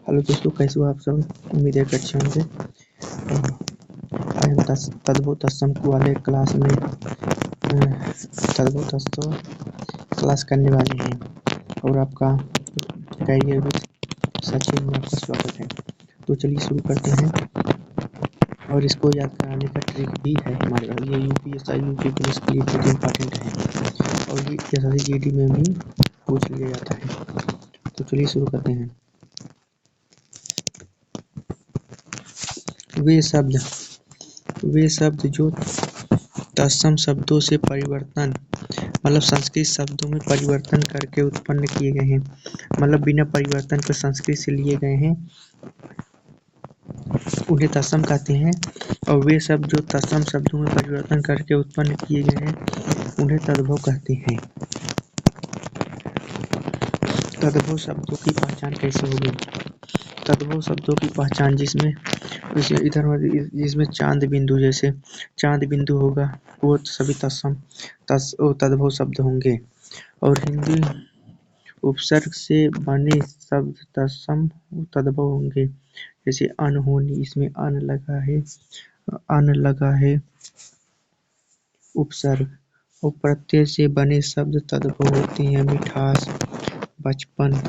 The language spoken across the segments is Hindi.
हेलो दोस्तों, कैसे हो आप सब। उम्मीद है कि अच्छे होंगे। आज हम तद्भव तत्सम वाले क्लास में तद्भव तत्सम क्लास करने वाले हैं और आपका कैरियर विद सचिन में आपका स्वागत है। तो चलिए शुरू करते हैं। और इसको याद कराने का ट्रिक भी है हमारे पास। ये यूपीएसआई यूपी पुलिस के लिए बहुत इम्पोर्टेंट है और ये एसएससी जीडी में भी पूछ लिया जाता है। तो चलिए शुरू करते हैं। वे शब्द जो तत्सम शब्दों से परिवर्तन मतलब संस्कृत शब्दों में परिवर्तन करके उत्पन्न किए गए हैं, मतलब बिना परिवर्तन के संस्कृत से लिए गए हैं, उन्हें तत्सम कहते हैं। और वे शब्द जो तत्सम शब्दों में परिवर्तन करके उत्पन्न किए गए हैं उन्हें तद्भव कहते हैं। तद्भव शब्दों की पहचान कैसे होगी। तद्भव शब्दों की पहचान जिसमें चांद बिंदु, जैसे चांद बिंदु होगा वो सभी तद्भव शब्द होंगे। और हिंदी उपसर्ग से बने शब्द तत्सम तद्भव होंगे। जैसे अनहोनी, इसमें अन लगा है उपसर्ग। और प्रत्यय से बने शब्द तद्भव होते हैं। मिठास, बचपन,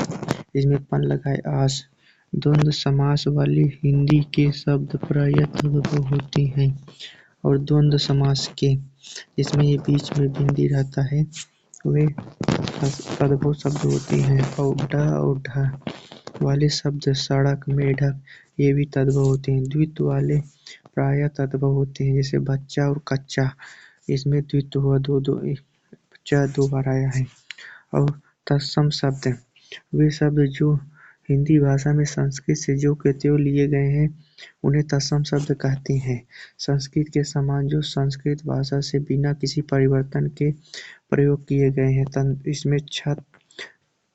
इसमें पन लगा है आस। द्वंद्व समास वाले हिंदी के शब्द प्रायः तद्भव होते हैं। और द्वंद्व समास के जिसमें ये बीच में बिंदी रहता है वे तद्भव शब्द होते हैं। और ढ और ढ वाले शब्द सड़क, मेढक, ये भी तद्भव होते हैं। द्वित्व वाले प्रायः तद्भव होते हैं, जैसे बच्चा और कच्चा, इसमें द्वित्व हुआ, बच्चा दो बार आया है। और तत्सम शब्द वे शब्द जो हिंदी भाषा में संस्कृत से जो के त्यों लिए गए हैं उन्हें तत्सम शब्द कहते हैं। संस्कृत के समान जो संस्कृत भाषा से बिना किसी परिवर्तन के प्रयोग किए गए हैं। इसमें छत,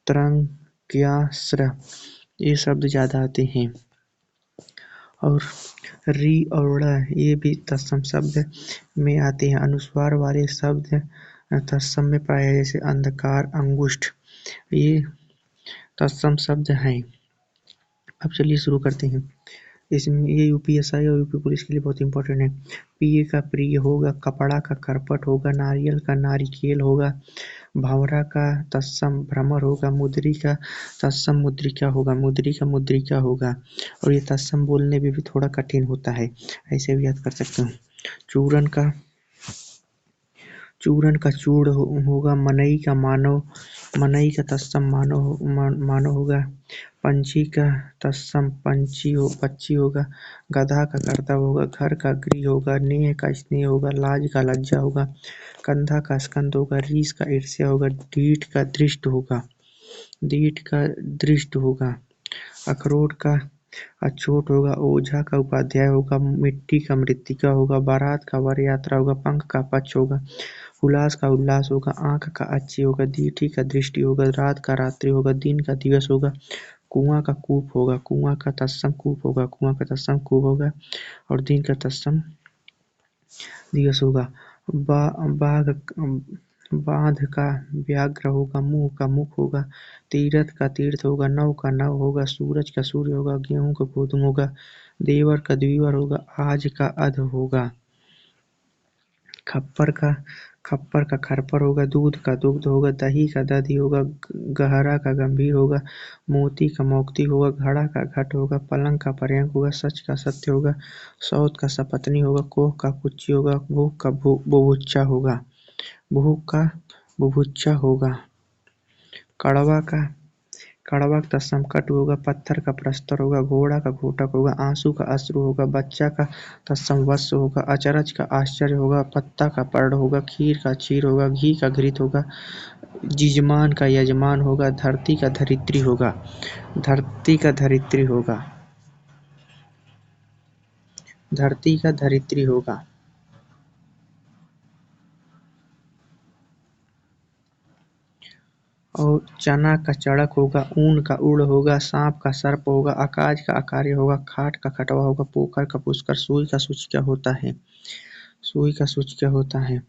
तरंग, क्यास्र ये शब्द ज्यादा आते हैं। और री और ड़ ये भी तत्सम शब्द में आते हैं। अनुस्वार वाले शब्द तत्सम में पाए, जैसे अंधकार, अंगुष्ठ, ये तत्सम शब्द हैं। अब चलिए शुरू करते हैं। इसमें ये यूपीएसआई और यूपी पुलिस के लिए बहुत इंपॉर्टेंट है। पिए का प्रिय होगा, कपड़ा का करपट होगा, नारियल का नारिकेल होगा, भंवरा का तत्सम भ्रमर होगा, मुद्री का तत्सम मुद्रिका होगा, मुद्री का मुद्रिका होगा। और ये तत्सम बोलने में भी थोड़ा कठिन होता है, ऐसे भी याद कर सकते हो। चूरन का चूड़ होगा, मनई का मानव, मनई का तत्सम मानव होगा। पंछी का तत्सम पक्षी होगा। गधा का कर्तव्य होगा, घर का गृह होगा, नेह का स्नेह होगा, लाज का लज्जा होगा, कंधा का स्कंद होगा, रीस का ईर्ष्या होगा, ढीठ का दृष्ट होगा, अखरोट का अछूट होगा, ओझा का उपाध्याय होगा, मिट्टी का मृत्तिका होगा, बारात का वर यात्रा होगा, पंख का पक्ष होगा, हुलास का उल्लास होगा, आंख का अच्छी होगा, दीठी का दृष्टि होगा, रात का रात्रि होगा, दिन का दिवस होगा, कुआं का कूप होगा, कुआं का तत्सम कूप होगा, कुआं का तत्सम कूप होगा। और दिन का तत्सम दिवस होगा। बांध का व्याघ्र होगा, मुंह का मुख होगा, तीरथ का तीर्थ होगा, नव का नव होगा, सूरज का सूर्य होगा, गेहूं का गोधूम होगा, देवर का द्विवर होगा, आज का अध होगा, खप्पर का खरपर होगा, दूध का दुग्ध होगा, दही का दधी होगा, गहरा का गंभीर होगा, मोती का मौक्ती होगा, घड़ा का घट होगा, पलंग का पर्यंक होगा, सच का सत्य होगा, सौत का सपत्नी होगा, कोह का कुच्ची होगा, भूख का बुभुक्षा होगा, कड़वा का तत्सम होगा, पत्थर का प्रस्तर होगा, घोड़ा का घोटक होगा, आंसू का अश्रु होगा, बच्चा का तत्सम वत्स होगा, अचरज का आश्चर्य होगा, पत्ता का पर्ण होगा, खीर का क्षीर होगा, घी का घृत होगा, जिजमान का यजमान होगा, धरती का धरित्री होगा। और चना का चड़क होगा, ऊन का उड़ होगा, सांप का सर्प होगा, आकाश का आकार्य होगा, खाट का खटवा होगा, पोखर का पुष्कर, सुई का सूचिका होता है,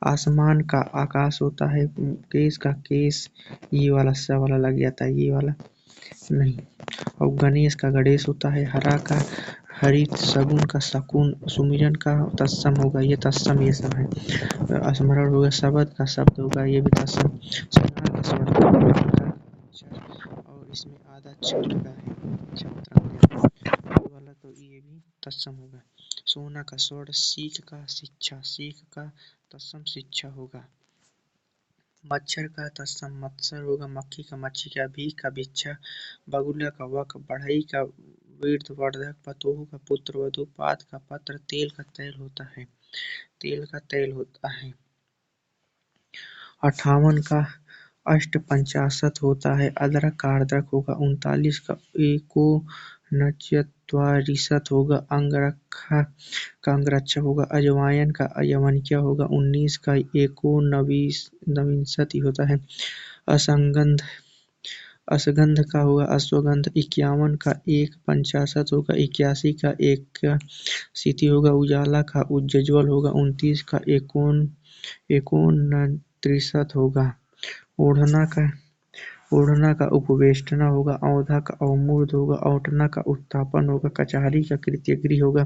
आसमान का आकाश होता है, केस का केस, ये वाला स वाला लग जाता है, ये वाला नहीं। और गणेश का गणेश होता है, हरा का हरित, शगुन का शकुन, सुमिरन का तत्सम होगा, ये तत्सम ये सब है। स्मरण होगा, शब्द का शब्द होगा, ये भी तत्सम। स्वर्ण का स्वर्ण का अक्षर, और इसमें आधा अक्षर लगा है छात्र वाला, तो ये भी तत्सम होगा। सोना का स्वर्ण, सीख का शिक्षा, सीख का तत्सम शिक्षा होगा। मच्छर का तत्सम मत्सर होगा, मक्खी का मच्छी का, भीख का भिक्षा, बगुला का वक, बढ़ई का वीर्यवर्धक, पतोह का पुत्र वधू, पात का पत्र, तेल का तैल होता है, तेल का तैल होता है। 58 का अष्टपंचाशत होता है, अदरक का अर्धक होगा। 39 का एकोनचत्वारिशत होगा, अंगरखा का अंगरक्षक होगा। अजवायन का अयवनिका होगा। 19 का एकोनविंशति होता है, असंगंध असगंध का होगा अश्वगंध। 51 का एक पंचाशत होगा। 81 का एकाशीति होगा, उजाला का उज्ज्वल होगा। 29 का एकोनत्रिशत होगा, ओढ़ना का उपवेष्टना होगा। औंधा का अवमूर्ध होगा, औंटना का उत्थापन होगा। कचहरी का कृत्यगृह होगा,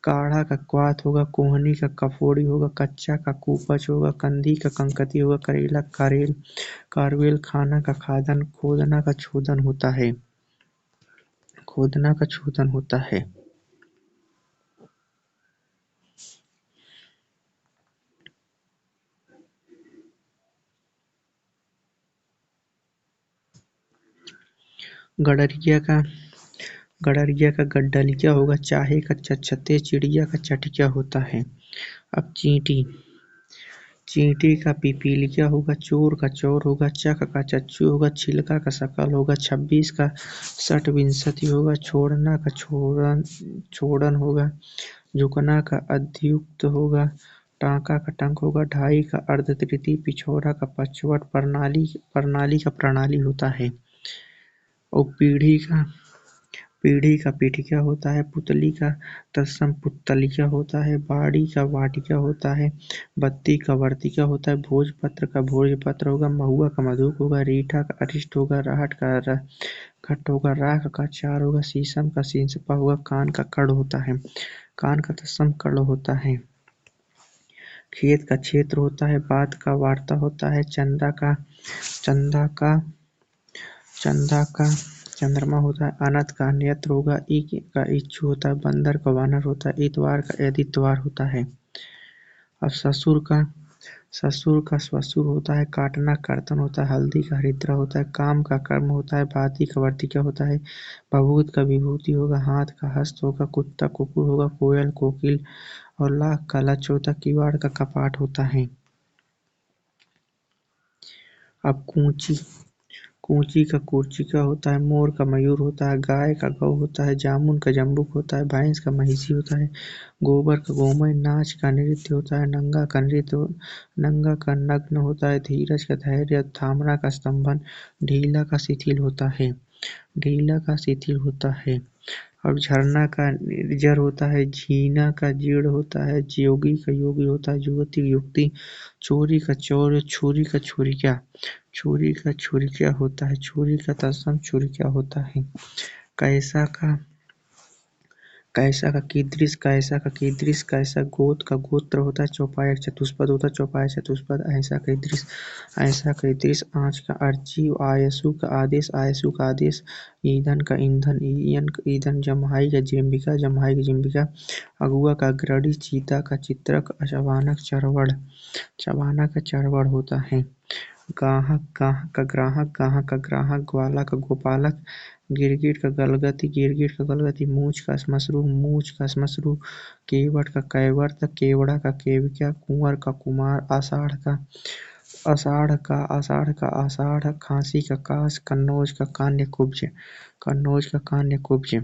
काढ़ा का क्वाथ होगा। कोहनी का कफोड़ी होगा, कच्चा का कुपच होगा। कंधी का कंकती होगा, करेला कारेल, कारवेल। खाना का खादन, खोदना का छोदन होता है, खोदना का छोदन होता है। गड़रिया का गड्डलिया होगा, चाहे का चचते, चिड़िया का चटिया होता है। अब चींटी, चींटी का पिपीलिया होगा, चोर का चौर होगा, चक का चच्चू होगा, छिलका का शकल होगा। 26 का षट्विंशति होगा, छोड़ना का छोड़न होगा, झुकना का अध्युक्त होगा, टाँका का टंक होगा। 2.5 का अर्धतृतीय, पिछोरा का पक्षवट, प्रणाली का प्रणाली होता है। और पीढ़ी का पीठिका होता है, पुतली का तत्सम पुत्तलिका होता है, बाड़ी का वाटिका होता है, बत्ती का वर्तिका होता है, भोजपत्र का भोजपत्र होगा, महुआ का मधुक होगा, रीठा का अरिष्ट होगा, राहट का खट होगा, राख का चार होगा, शीशम का शींसपा होगा, कान का कड़ होता है, कान का तत्सम कड़ होता है। खेत का क्षेत्र होता है, बात का वार्ता होता है, चंदा का चंद्रमा होता है, अनंत का अन्यत्र होगा, इक का इच्छु होता है, बंदर का वानर होता है, इतवार का यदितवार होता है। अब ससुर का श्वशुर होता है, काटना कर्तन होता है, हल्दी का हरिद्रा होता है, काम का कर्म होता है, भांति का वर्तिका होता है, भभूत का विभूति होगा, हाथ का हस्त होगा, कुत्ता कुकुर होगा, कोयल कोकिल, और लाख का लक्ष्य होता है, किवाड़ का कपाट होता है। अब कूंची का कूर्चिका होता है, मोर का मयूर होता है, गाय का गौ होता है, जामुन का जम्बुक होता है, भैंस का महिषी होता है, गोबर का गोमय, नाच का नृत्य होता है, नंगा का नग्न होता है, धीरज का धैर्य, थामना का स्तंभन, ढीला का शिथिल होता है, ढीला का शिथिल होता है। और झरना का निर्जर होता है, झीना का जीर्ण होता है, योगी का योगी होता है, युवती की युक्ति, चोरी का चौर, छुरी का छुरिका, छुरी का छुरिका होता है, छुरी का तत्सम छुरिका होता है। कैसा गोत्र का गोत्र होता है, चौपाया चतुष्पद होता है, चौपाया चतुष्पद। ऐसा का दृश्य, आँच का अर्ची, आयसु का आदेश, आयसु का आदेश, ईंधन का ईंधन, ईंधन, जम्हाई का जिम्बिका, अगुआ का अग्रणी, चीता का चित्रक, चबाना का चरवड़ होता है। गाहक का ग्राहक, ग्वाला का गोपालक, गिरगिट का गलगती, मूंछ का श्मश्रु, केवट का कैवर्त, केवड़ा का केवकिया, कुंवर का कुमार, आषाढ़ का आषाढ़, खांसी का कास, कन्नौज का कान्य कुब्ज,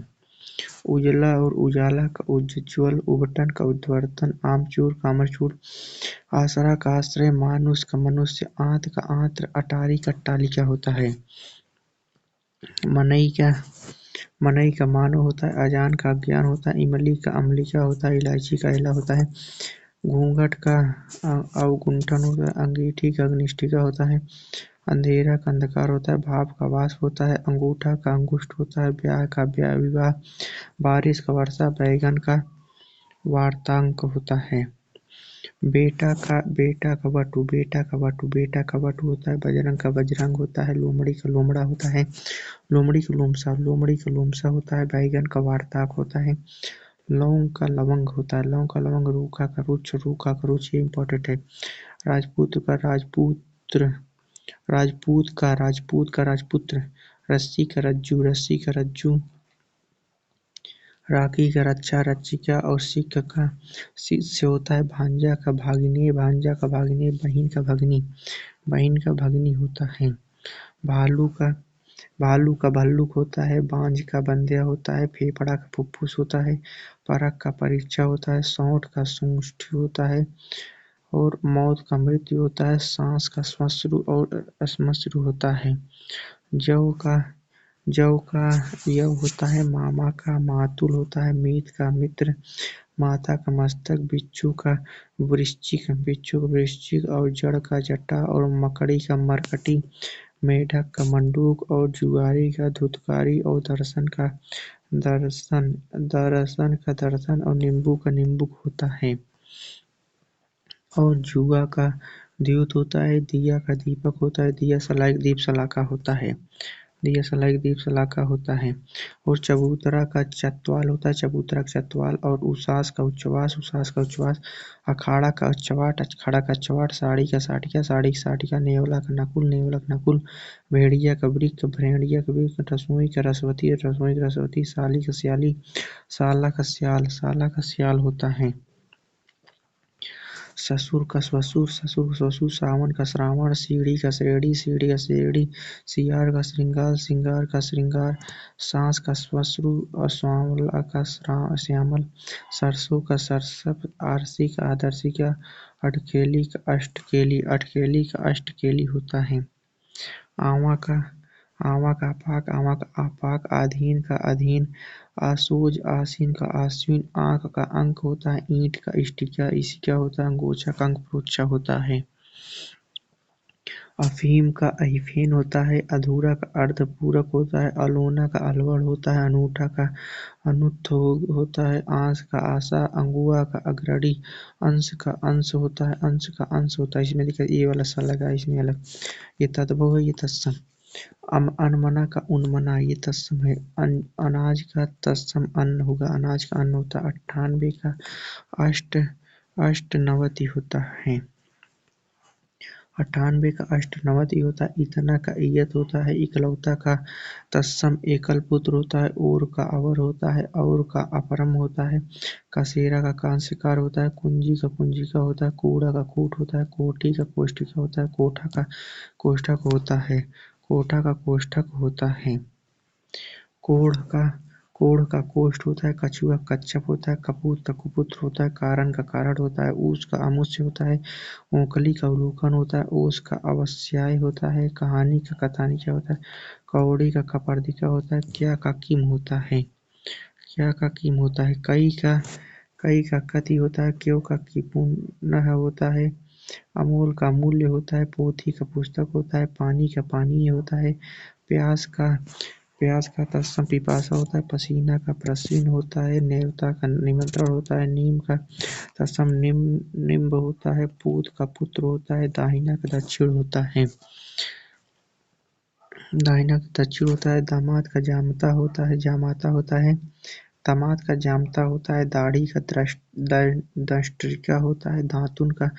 उजला और उजाला का उज्ज्वल, उबटन का उद्वर्तन, आमचूर का अमरचूर, आसरा का आश्रय, मानुष का मनुष्य, आंत का आंत्र, अटारी का अट्टालिका होता है। मनई का मानव होता है, अजान का अज्ञान होता है, इमली का अमलिका होता है, इलायची का इला होता है, घूंघट का अवगुंठन होता है, अंगीठी का अग्निष्ठिका होता है, अंधेरा का अंधकार होता है, भाव का वाष्प होता है, अंगूठा का अंगुष्ठ होता है, ब्याह का विवाह, बारिश का वर्षा, बैगन का वार्तांक होता है। बेटा का बटु, बेटा का बटु होता है, बजरंग का बजरंग होता है, लोमड़ी का लोमड़ा होता है, लोमड़ी का लोमसा होता है, बैगन का वार्ताक होता है, लौंग का लवंग होता है, लौंग का लवंग, रूखा का रुच, ये इम्पोर्टेंट है। राजपूत का राजपुत्र, रस्सी का रज्जू, राखी का रक्षा, रचिका और सिक्क का से होता है, भांजा का भागिने, बहन का भगनी होता है। भालू का भल्लुक होता है, बांझ का बंध्या होता है, फेफड़ा का फुफ्फुस होता है, परख का परीक्षा होता है, सौंठ का सूंष्ठी होता है और मौत का मृत्यु होता है, सांस का श्मश्रु और अश्मश्रु होता है। जौ का यव होता है, मामा का मातुल होता है, मीत का मित्र, माता का मस्तक, बिच्छू का वृश्चिक और जड़ का जटा और मकड़ी का मरकटी, मेढक का मंडूक और जुआरी का धुतकारी और दर्शन और नींबू का निम्बुक होता है। और जुआ का द्यूत होता है, दिया का दीपक होता है, दिया सलाइक दीप सलाका होता है। और चबूतरा का चत्वाल होता है, और उसास का उच्छ्वास, अखाड़ा का चवाट, साड़ी का साटिका, नेवला का नकुल, भेड़िया का वृक्क, रसोई का रसवती, साली का सियाली, साला का सियाल होता है। ससुर का श्वशुर, सावन का श्रावण, सीढ़ी का शेरड़ी, सियार का श्रृंगार, साँस का श्मश्रु और सांवला का श्यामल, सरसों का सरसप, आरसी का आदर्शिका, अटखेली का अष्टकेली होता है। आंवा का आपाक, आधीन का अधीन, आसोज आसीन का आश्विन, आँक का अंक होता है, ईंट का इसिका होता है, गोचा का अंकपुच्छा होता है। अफीम का अहिफेन होता है, अधूरा का अर्धपूरक होता है, अलोना का अलवड़ होता है, अनूठा का अनुत्थ होता है, आंस का आशा, अंगुआ का अग्रणी, अंश का अंश होता है। इसमें देखिए ये वाला सा लगा, इसमें अलग, ये तद्भव है, ये तत्सम। अनमना का उन्मना, ये तत्सम है। अनाज का तत्सम अन्न होगा, अनाज का अन्न होता है। 98 का अष्टनवति होता है। 98 का अष्टनवति होता है। इतना का इयत होता है। इकलौता का तत्सम एकल पुत्र होता है। ओर का अवर होता है। और का अपरम होता है। कसेरा का कांस्यकार होता है। कुंजी का कुंजिका होता है। कूड़ा का कूट होता है। कोठी का कोष्ठिका होता है। कोठा का कोष्ठक होता है। कोठा का कोष्ठक होता है। कोढ़ का कोष्ठ होता है। कछुआ कच्छप होता है। कपूत का कुपुत्र होता है। कारण का कारण होता है। ऊस का अमुष्य होता है। ओंकली का अवलोकन होता है। ओस का अवस्याय होता है। कहानी का कथानिका होता है। कौड़ी का कपर्दिका होता है। क्या का किम होता है। कई का कति होता है। क्यों का किपुनः होता है। अमोल का मूल्य होता है। पोथी का पुस्तक होता है। पानी का पानीय होता है। प्यास का तत्सम पिपासा होता है। पसीना का प्रश्न होता है। नेवता का निमंत्रण होता है। नीम का तत्सम निम्ब होता है। पूत का पुत्र होता है। दाहिना का दक्षिण होता है। दामाद का जामाता होता है। दामाद का जामता होता है। दाढ़ी का दंष्ट्रिका होता है। दातुन का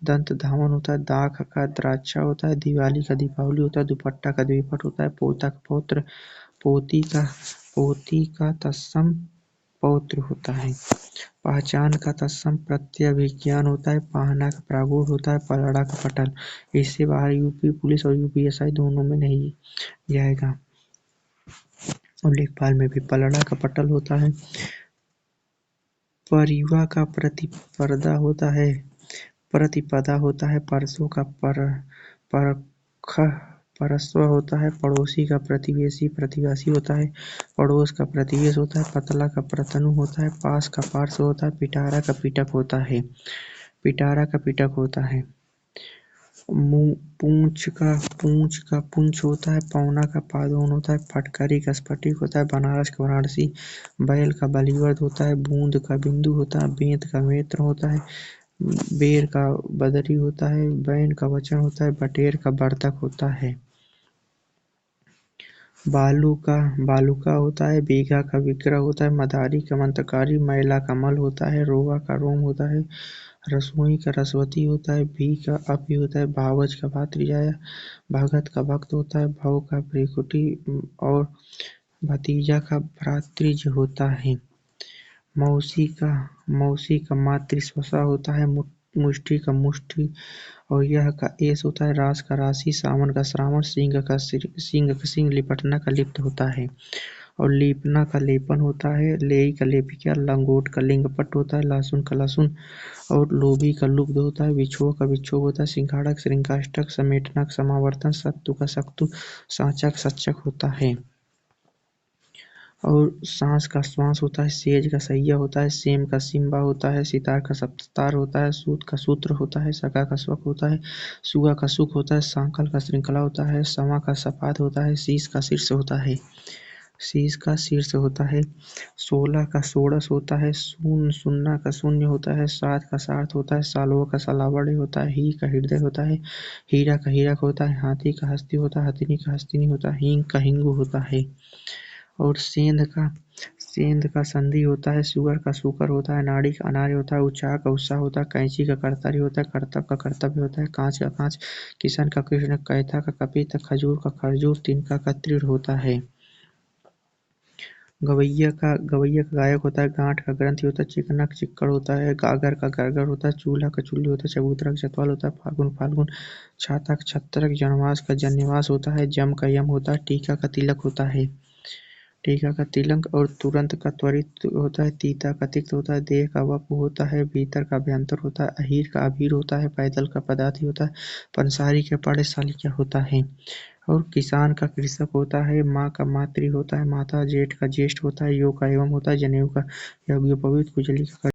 दंत धावन होता है। दाख का द्राक्षा होता है। दिवाली का दीपावली होता है। दुपट्टा का द्विपट होता है। पोता का पौत्र, पोती का तत्सम पौत्र होता है। पहचान का तत्सम प्रत्यभिज्ञान होता है। पाहना का प्रागुण होता है। पलड़ा का पटल, इससे बाहर यूपी पुलिस और यूपीएसआई दोनों में नहीं जाएगा। और लेखपाल में भी पलड़ा का पटल होता है। परिवा का प्रतिपदा होता है। परसों का परस्व होता है। पड़ोसी का प्रतिवेशी होता है। पड़ोस का प्रतिवेश होता है। पतला का प्रतनु होता है। पास का पार्श्व होता है। पिटारा का पिटक होता है। पूंछ का पुंछ होता है, पौना का पादोन होता है, फटकरी का स्फटिक होता है, बनारस का बनारसी, बैल का बलिवर्द होता है, बूंद का बिंदु होता है, बेंत का नेत्र होता है, बेर का बदरी होता है, बैन का वचन होता है, बटेर का बर्तक होता है। बालुका होता है, बीघा का विग्रह होता है, मदारी का मंत्रकारी, मैला का मल होता है, रोगा का रोम होता है, रसोई का रसवती होता है, भी का अपी होता है, भावज का भातृजाया, भगत का भक्त होता है, भव का भ्रिकुटी और भतीजा का भ्रातृज होता है। मौसी का मातृस्वसा होता है, मुष्टि का मुष्टि और यह का एस होता है, रास का राशि, सावन का श्रावण, सिंह का सिंह, लिपटना का लिप्त होता है और लीपना का लेपन होता है, लेई का लेपिका, लंगोट का लिंगपट होता है, लहसुन का लहसुन और लोभी का लुब्ध होता है, बिछुआ का बिच्छोह होता है, सिंघाड़ा का श्रृंगाष्टक, समेटना का समावर्तन, सत्तु का सक्तु, साँचा का सच्चक होता है और सांस का श्वास होता है, सेज का सैया होता है, सेम का सिम्बा होता है, सितार का सप्ततार होता है, सूत का सूत्र होता है, सका का स्वक होता है, सुगा का सुख होता है, सांकल का श्रृंखला होता है, समा का सपाद होता है, शीश का शीर्ष होता है, शीश का शीर्ष होता है, 16 का षोडश होता है, सुन्ना का शून्य होता है, सात का सार्थ होता है, सालवा का सलावड़े होता है, ही का हृदय होता है, हीरा का हीरक होता है, हाथी का हस्ती होता है, हथिनी का हस्तिनी होता है, हींग का हिंगू होता है और सेंध का संधि होता है, सुअर का सूकर होता है, नाड़ी का अनार्य होता है, उत्साह का उत्साह होता है, कैंची का कर्तरी होता है, करतब का कर्तव्य होता है, कांच का कांच, किशन का कृष्ण, कैथा का कपित, खजूर का खरजूर, तिनका का तृण होता है। गवैया का गायक होता है, गांठ का ग्रंथि होता है, चिकना का चिक्कड़ होता है, गागर का गरगर होता है, चूल्हा का चुल्ली होता है, चबूतरा का चतवाल होता है, फाल्गुन, छाता का छत्रक, जनवास का जन्यवास होता है, जम का यम होता है, टीका का तिलक होता है, टीका का तिलक और तुरंत का त्वरित होता है, तीता का तिक्त होता है, देह का वपु होता है, भीतर का अभ्यंतर होता है, अहीर का अभीर होता है, पैदल का पदार्थी होता है, पंसारी का पाठशाली क्या होता है और किसान का कृषक होता है, माँ का मातृ होता है, माता जेठ का ज्येष्ठ होता है, योग का एवं होता है, जनेऊ का यज्ञोपवीत, कुचली का